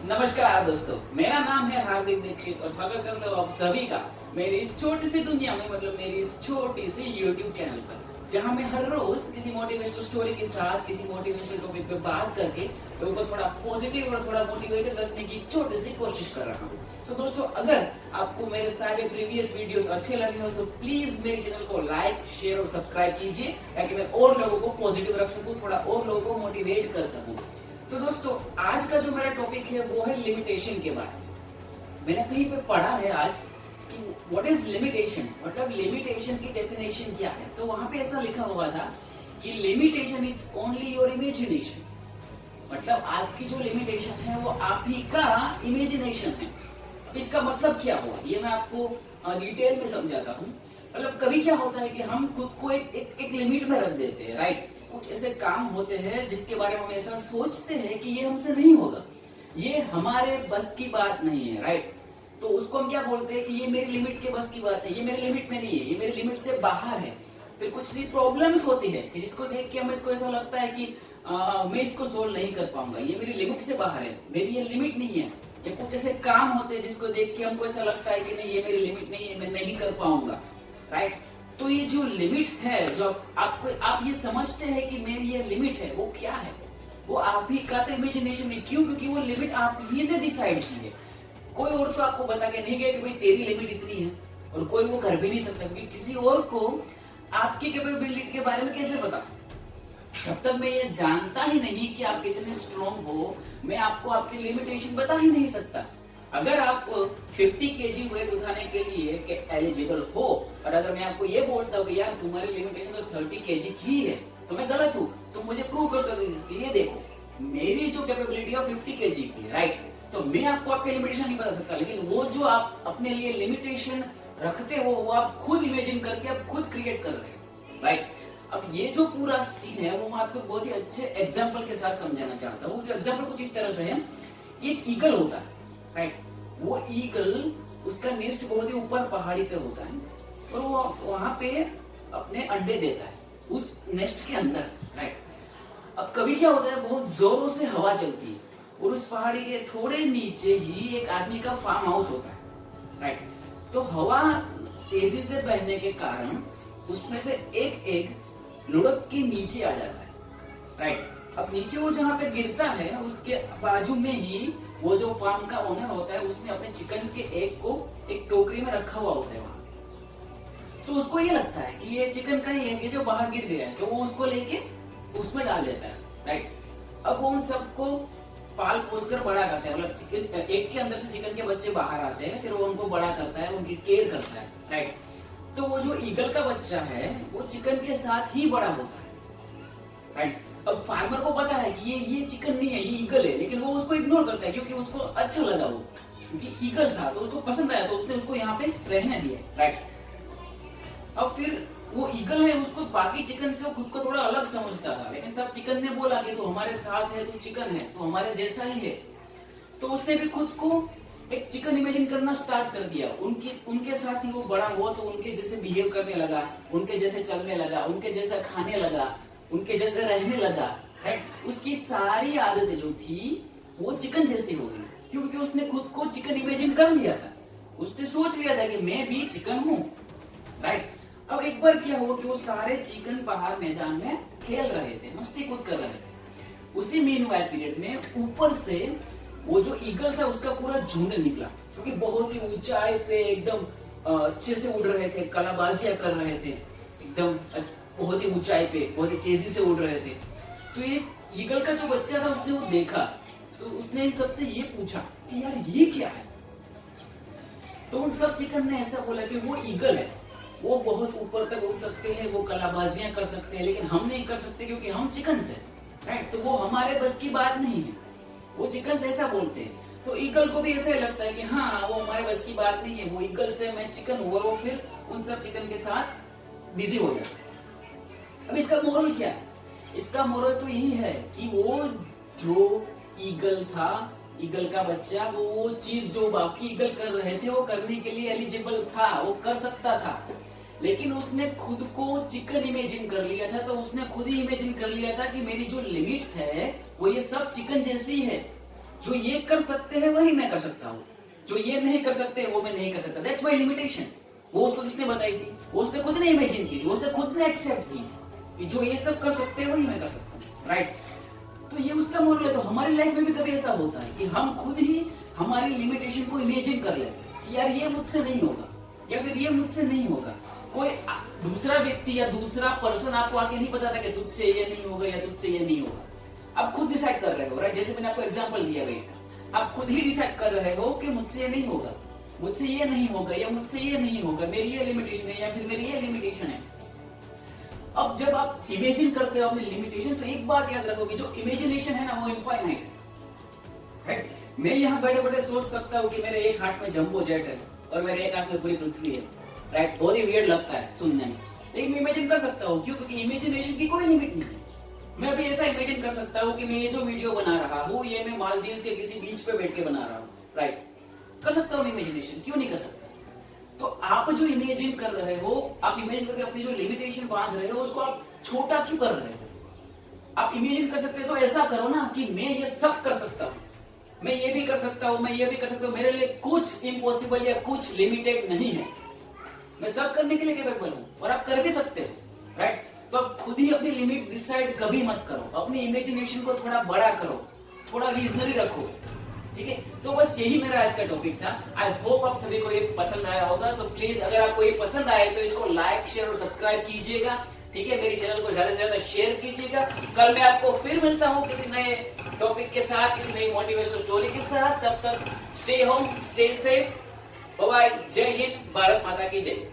नमस्कार दोस्तों, मेरा नाम है हार्दिक दीक्षित और स्वागत करता हूँ आप सभी का मेरी इस छोटी सी दुनिया में, मतलब मेरी इस छोटी सी YouTube चैनल पर, जहाँ मैं हर रोज किसी मोटिवेशनल स्टोरी के साथ किसी मोटिवेशनल टॉपिक पे बात करके लोगों को थोड़ा पॉजिटिव और थोड़ा मोटिवेटेड रखने की छोटी सी कोशिश कर रहा हूँ। तो दोस्तों, अगर आपको मेरे सारे प्रीवियस वीडियोस अच्छे लगे हो तो प्लीज मेरे चैनल को लाइक, शेयर और सब्सक्राइब कीजिए ताकि मैं और लोगों को पॉजिटिव रख सकूँ, थोड़ा और लोगों को मोटिवेट कर सकूँ। तो दोस्तों, आज का जो मेरा टॉपिक है वो है लिमिटेशन के बारे में। मैंने कहीं पे पढ़ा है आज कि व्हाट इज लिमिटेशन, मतलब लिमिटेशन की डेफिनेशन क्या है। तो वहां पे ऐसा लिखा हुआ था कि limitation is only your imagination, मतलब आपकी जो लिमिटेशन है वो आप ही का इमेजिनेशन है। अब इसका मतलब क्या हुआ ये मैं आपको डिटेल में समझाता हूँ। मतलब कभी क्या होता है कि हम खुद को एक लिमिट में रख देते हैं, राइट। कुछ ऐसे काम होते हैं जिसके बारे में हम ऐसा सोचते हैं कि ये हमसे नहीं होगा, ये हमारे बस की बात नहीं है, राइट। तो उसको हम क्या बोलते हैं कि ये मेरी लिमिट के बस की बात है, ये मेरी लिमिट में नहीं है, ये मेरी लिमिट से बाहर है। फिर कुछ सी प्रॉब्लम्स होती है कि जिसको देख के हमें इसको ऐसा लगता है कि मैं इसको सोल्व नहीं कर पाऊंगा, ये मेरी लिमिट से बाहर है, मेरी ये लिमिट नहीं है। या कुछ ऐसे काम होते हैं जिसको देख के हमको ऐसा लगता है कि नहीं ये मेरी लिमिट नहीं है, मैं नहीं कर पाऊंगा, राइट। तो ये जो लिमिट है, जो आप ये समझते हैं कि मेरी ये लिमिट है, वो क्या है? वो आप ही का तो इमेजिनेशन है। क्यों? क्योंकि वो लिमिट आप ही ने डिसाइड की है। कोई और तो आपको बता के नहीं गया कि भाई तेरी लिमिट इतनी है, और कोई वो कर भी नहीं सकता, क्योंकि किसी और को आपकी कैपेबिलिटी के बारे में कैसे पता? जब तक मैं ये जानता ही नहीं कि आप कितने स्ट्रॉन्ग हो, मैं आपको आपकी लिमिटेशन बता ही नहीं सकता। अगर आप 50 केजी वेट उठाने के लिए एलिजिबल हो, और अगर मैं आपको ये बोलता हूँ कि यार तुम्हारी लिमिटेशन तो 30 केजी की है, तो मैं गलत हूँ, तो मुझे प्रूव कर दो कि ये देखो मेरी जो कैपेबिलिटी है 50 केजी की है, राइट। तो मैं आपको आपकी लिमिटेशन नहीं बता सकता, लेकिन वो जो आप अपने लिए लिमिटेशन रखते हो वो आप खुद इमेजिन करके आप खुद क्रिएट कर रहे हो, राइट। अब ये जो पूरा सीन है वो मैं आपको बहुत ही अच्छे एग्जाम्पल के साथ समझाना चाहता हूँ। जो एग्जाम्पल कुछ इस तरह से है कि एक ईगल होता है, राइट। वो ईगल, उसका नेस्ट बहुत ही ऊपर पहाड़ी पे होता है, और वो वहां पे अपने अंडे देता है उस नेस्ट के अंदर, राइट। अब कभी क्या होता है, बहुत जोरों से हवा चलती है और उस पहाड़ी के थोड़े नीचे ही एक आदमी का फार्म हाउस होता है, राइट। तो हवा तेजी से बहने के कारण उसमें से एक एग लुढ़क के नीचे आ जाता है, राइट। अब नीचे वो जहाँ पे गिरता है उसके बाजू में ही वो जो फार्म का ओनर होता है उसने अपने चिकन्स के एग को एक टोकरी में रखा हुआ होता है वहां। तो उसको ये लगता है कि ये चिकन का ही है जो बाहर गिर गया है, तो वो उसको लेके उसमें डाल देता है, राइट। अब वो उन सबको पाल पोस कर बड़ा करता है, मतलब चिकन एग के अंदर से चिकन के बच्चे बाहर आते हैं, फिर वो उनको बड़ा करता है, उनकी केयर करता है, राइट। तो वो जो ईगल का बच्चा है वो चिकन के साथ ही बड़ा होता है, राइट। अब फार्मर को पता है कि ये चिकन नहीं है, ये ईगल है, लेकिन वो उसको इग्नोर करता है क्योंकि उसको अच्छा लगा, वो क्योंकि ईगल था तो उसको पसंद आया, तो उसने उसको यहाँ पे रहने दिया, राइट। अब फिर वो ईगल है, उसको बाकी चिकन से खुद को थोड़ा अलग समझता था, लेकिन सब चिकन ने बोला कि तो हमारे साथ है, तू चिकन है तो हमारे जैसा ही है। तो उसने भी खुद को एक चिकन इमेजिन करना स्टार्ट कर दिया। उनके साथ ही वो बड़ा हुआ, तो उनके जैसे बिहेव करने लगा, उनके जैसे चलने लगा, उनके जैसा खाने लगा, उनके जैसे रहने लगा, राइट। उसकी सारी आदतें जो थी वो चिकन जैसी हो गई, क्योंकि उसने खुद को चिकन इमेजिन कर लिया था, उसने सोच लिया था कि मैं भी चिकन हूँ, राइट। अब एक बार क्या हुआ कि वो सारे चिकन बाहर मैदान में खेल रहे थे, मस्ती कूद कर रहे थे। उसी मीनवाइल पीरियड में ऊपर से वो जो ईगल था उसका पूरा झुंड निकला, क्योंकि बहुत ही ऊंचाई पे एकदम अच्छे से उड़ रहे थे, कलाबाजियां कर रहे थे, एकदम बहुत ही ऊंचाई पे बहुत ही तेजी से उड़ रहे थे। तो ये ईगल का जो बच्चा था उसने वो देखा, तो उसने इन सबसे ये पूछा कि यार ये क्या है। तो उन सब चिकन ने ऐसा बोला कि वो ईगल है, वो बहुत ऊपर तक उड़ सकते हैं, वो कलाबाजियां कर सकते हैं, लेकिन हम नहीं कर सकते क्योंकि हम चिकन से, राइट। तो वो हमारे बस की बात नहीं है, वो चिकन से ऐसा बोलते हैं। तो ईगल को भी ऐसा ही लगता है कि हाँ वो हमारे बस की बात नहीं है, वो ईगल से मैं चिकन हूँ, और वो फिर उन सब चिकन के साथ बिजी हो जाता है। अब इसका मोरल क्या है? इसका मोरल तो यही है कि वो जो ईगल था, ईगल का बच्चा, वो चीज जो बाकी ईगल कर रहे थे वो करने के लिए एलिजिबल था, वो कर सकता था, लेकिन उसने खुद को चिकन इमेजिन कर लिया था। तो उसने खुद ही इमेजिन कर लिया था कि मेरी जो लिमिट है वो ये सब चिकन जैसी है, जो ये कर सकते हैं वही मैं कर सकता हूँ, जो ये नहीं कर सकते वो मैं नहीं कर सकता। That's my limitation. वो उसको किसने बताई थी? वो उसने खुद ने इमेजिन की थी, वो उसने खुद ने एक्सेप्ट की कि जो ये सब कर सकते हैं वही मैं कर सकता हूँ, राइट। तो ये उसका मोरल है। तो हमारी लाइफ में भी कभी ऐसा होता है कि हम खुद ही हमारी लिमिटेशन को इमेजिन कर लेते हैं कि यार ये मुझसे नहीं होगा, या फिर ये मुझसे नहीं होगा। कोई दूसरा व्यक्ति या दूसरा पर्सन आपको आके नहीं बताता कि तुझसे ये नहीं होगा या तुझसे ये नहीं होगा। आप खुद डिसाइड कर रहे हो, राइट। जैसे मैंने आपको एग्जांपल दिया वेट का, आप खुद ही डिसाइड कर रहे हो कि मुझसे ये नहीं होगा, मुझसे ये नहीं होगा, या मुझसे ये नहीं होगा, मेरी ये लिमिटेशन है या फिर मेरी ये लिमिटेशन है। अब जब आप इमेजिन करते हो अपनी लिमिटेशन, तो एक बात याद रखो कि जो इमेजिनेशन है ना वो इनफाइनाइट है, राइट। मैं यहाँ बैठे बैठे सोच सकता हूँ कि मेरे एक हाथ में जंबो जेट है और मेरे एक हाथ में पूरी पृथ्वी है, राइट। बहुत ही वियर्ड लगता है सुनने में, लेकिन मैं इमेजिन कर सकता हूँ। क्यों? क्योंकि इमेजिनेशन की कोई लिमिट नहीं है। मैं अभी ऐसा इमेजिन कर सकता हूँ कि मैं ये जो वीडियो बना रहा हूँ ये मैं मालदीव्स के किसी बीच पे बैठ के बना रहा हूँ, राइट। कर सकता हूँ इमेजिनेशन, क्यों नहीं कर सकता? तो आप जो इमेजिन कर रहे हो, आप इमेजिन करके अपनी जो लिमिटेशन बांध रहे हो उसको आप छोटा क्यों कर रहे हो? आप इमेजिन कर सकते हो तो ऐसा करो ना कि मैं ये सब कर सकता हूँ, मैं ये भी कर सकता हूँ, मैं ये भी कर सकता हूँ, मेरे लिए कुछ इम्पॉसिबल या कुछ लिमिटेड नहीं है, मैं सब करने के लिए कैपेबल हूँ और आप कर भी सकते हो, राइट। तो आप खुद ही अपनी लिमिट डिसाइड कभी मत करो, अपनी इमेजिनेशन को थोड़ा बड़ा करो, थोड़ा विजनरी रखो, ठीक है। तो बस यही मेरा आज का टॉपिक था। आई होप आप सभी को ये पसंद आया होगा। सो प्लीज अगर आपको ये पसंद आए तो इसको लाइक शेयर और सब्सक्राइब कीजिएगा, ठीक है। मेरी चैनल को ज्यादा से ज्यादा शेयर कीजिएगा। कल मैं आपको फिर मिलता हूँ किसी नए टॉपिक के साथ, किसी नई मोटिवेशनल स्टोरी के साथ। तब तक stay home, stay safe, bye bye. जय हिंद, भारत माता की जय।